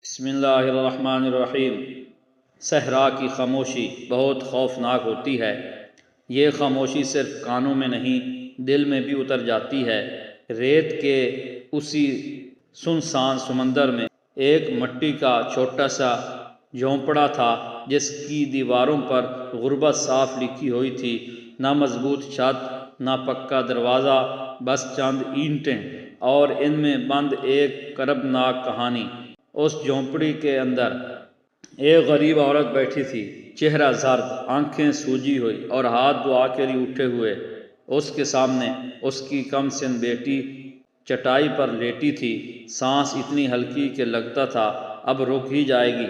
بسم اللہ الرحمن الرحیم۔ صحرا کی خاموشی بہت خوفناک ہوتی ہے۔ یہ خاموشی صرف کانوں میں نہیں، دل میں بھی اتر جاتی ہے۔ ریت کے اسی سنسان سمندر میں ایک مٹی کا چھوٹا سا جھونپڑا تھا جس کی دیواروں پر غربت صاف لکھی ہوئی تھی۔ نہ مضبوط چھت، نہ پکا دروازہ، بس چند اینٹیں اور ان میں بند ایک کربناک کہانی۔ اس جھونپڑی کے اندر ایک غریب عورت بیٹھی تھی، چہرہ زرد، آنکھیں سوجی ہوئی اور ہاتھ دعا کے لیے اٹھے ہوئے۔ اس کے سامنے اس کی کم سن بیٹی چٹائی پر لیٹی تھی، سانس اتنی ہلکی کہ لگتا تھا اب رک ہی جائے گی۔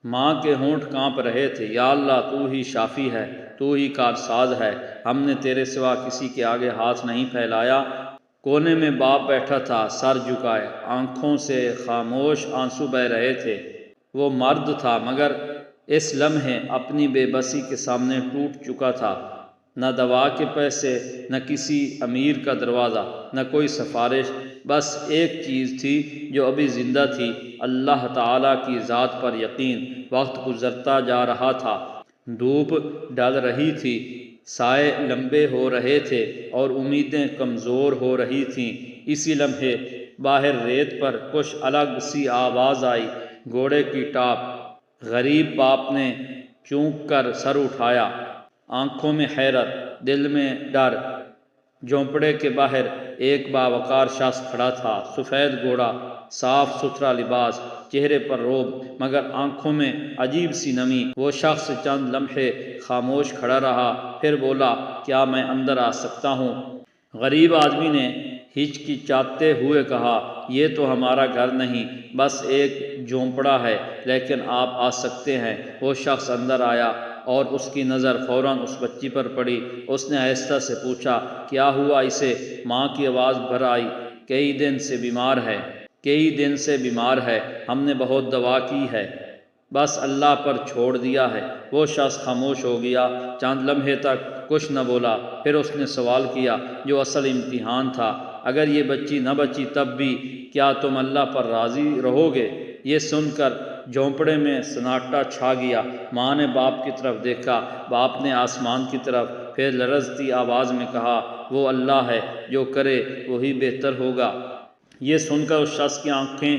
ماں کے ہونٹ کانپ رہے تھے۔ یا اللہ، تو ہی شافی ہے، تو ہی کارساز ہے، ہم نے تیرے سوا کسی کے آگے ہاتھ نہیں پھیلایا۔ کونے میں باپ بیٹھا تھا، سر جھکائے، آنکھوں سے خاموش آنسو بہہ رہے تھے۔ وہ مرد تھا مگر اس لمحے اپنی بے بسی کے سامنے ٹوٹ چکا تھا۔ نہ دوا کے پیسے، نہ کسی امیر کا دروازہ، نہ کوئی سفارش، بس ایک چیز تھی جو ابھی زندہ تھی، اللہ تعالیٰ کی ذات پر یقین۔ وقت گزرتا جا رہا تھا، دھوپ ڈھل رہی تھی، سائے لمبے ہو رہے تھے اور امیدیں کمزور ہو رہی تھیں۔ اسی لمحے باہر ریت پر کچھ الگ سی آواز آئی، گھوڑے کی ٹاپ۔ غریب باپ نے چونک کر سر اٹھایا، آنکھوں میں حیرت، دل میں ڈر۔ جھونپڑے کے باہر ایک باوقار شخص کھڑا تھا، سفید گھوڑا، صاف ستھرا لباس، چہرے پر روب مگر آنکھوں میں عجیب سی نمی۔ وہ شخص چند لمحے خاموش کھڑا رہا، پھر بولا، کیا میں اندر آ سکتا ہوں؟ غریب آدمی نے ہچکچاتے ہوئے کہا، یہ تو ہمارا گھر نہیں، بس ایک جھونپڑا ہے، لیکن آپ آ سکتے ہیں۔ وہ شخص اندر آیا اور اس کی نظر فوراً اس بچی پر پڑی۔ اس نے آہستہ سے پوچھا، کیا ہوا اسے؟ ماں کی آواز بھر آئی، کئی دن سے بیمار ہے، کئی دن سے بیمار ہے، ہم نے بہت دوا کی ہے، بس اللہ پر چھوڑ دیا ہے۔ وہ شخص خاموش ہو گیا، چند لمحے تک کچھ نہ بولا۔ پھر اس نے سوال کیا جو اصل امتحان تھا، اگر یہ بچی نہ بچی تب بھی کیا تم اللہ پر راضی رہو گے؟ یہ سن کر جھونپڑے میں سناٹا چھا گیا۔ ماں نے باپ کی طرف دیکھا، باپ نے آسمان کی طرف، پھر لرزتی آواز میں کہا، وہ اللہ ہے، جو کرے وہی بہتر ہوگا۔ یہ سن کر اس شخص کی آنکھیں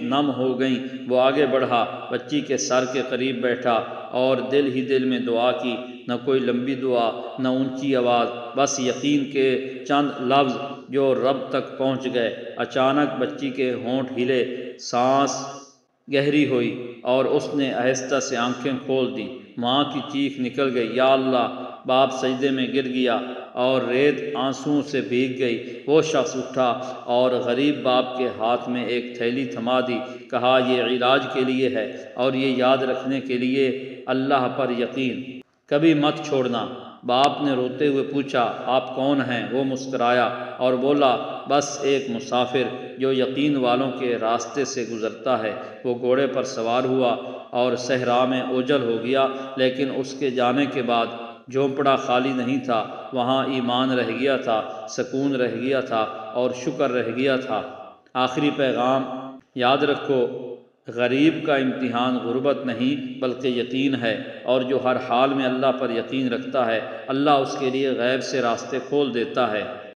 نم ہو گئیں۔ وہ آگے بڑھا، بچی کے سر کے قریب بیٹھا اور دل ہی دل میں دعا کی۔ نہ کوئی لمبی دعا، نہ اونچی آواز، بس یقین کے چند لفظ جو رب تک پہنچ گئے۔ اچانک بچی کے ہونٹ ہلے، سانس گہری ہوئی اور اس نے آہستہ سے آنکھیں کھول دیں۔ ماں کی چیخ نکل گئی، یا اللہ! باپ سجدے میں گر گیا اور ریت آنسوؤں سے بھیگ گئی۔ وہ شخص اٹھا اور غریب باپ کے ہاتھ میں ایک تھیلی تھما دی، کہا، یہ علاج کے لیے ہے اور یہ یاد رکھنے کے لیے، اللہ پر یقین کبھی مت چھوڑنا۔ باپ نے روتے ہوئے پوچھا، آپ کون ہیں؟ وہ مسکرایا اور بولا، بس ایک مسافر جو یقین والوں کے راستے سے گزرتا ہے۔ وہ گھوڑے پر سوار ہوا اور صحرا میں اوجھل ہو گیا، لیکن اس کے جانے کے بعد جھونپڑا خالی نہیں تھا، وہاں ایمان رہ گیا تھا، سکون رہ گیا تھا اور شکر رہ گیا تھا۔ آخری پیغام، یاد رکھو، غریب کا امتحان غربت نہیں بلکہ یقین ہے، اور جو ہر حال میں اللہ پر یقین رکھتا ہے، اللہ اس کے لیے غیب سے راستے کھول دیتا ہے۔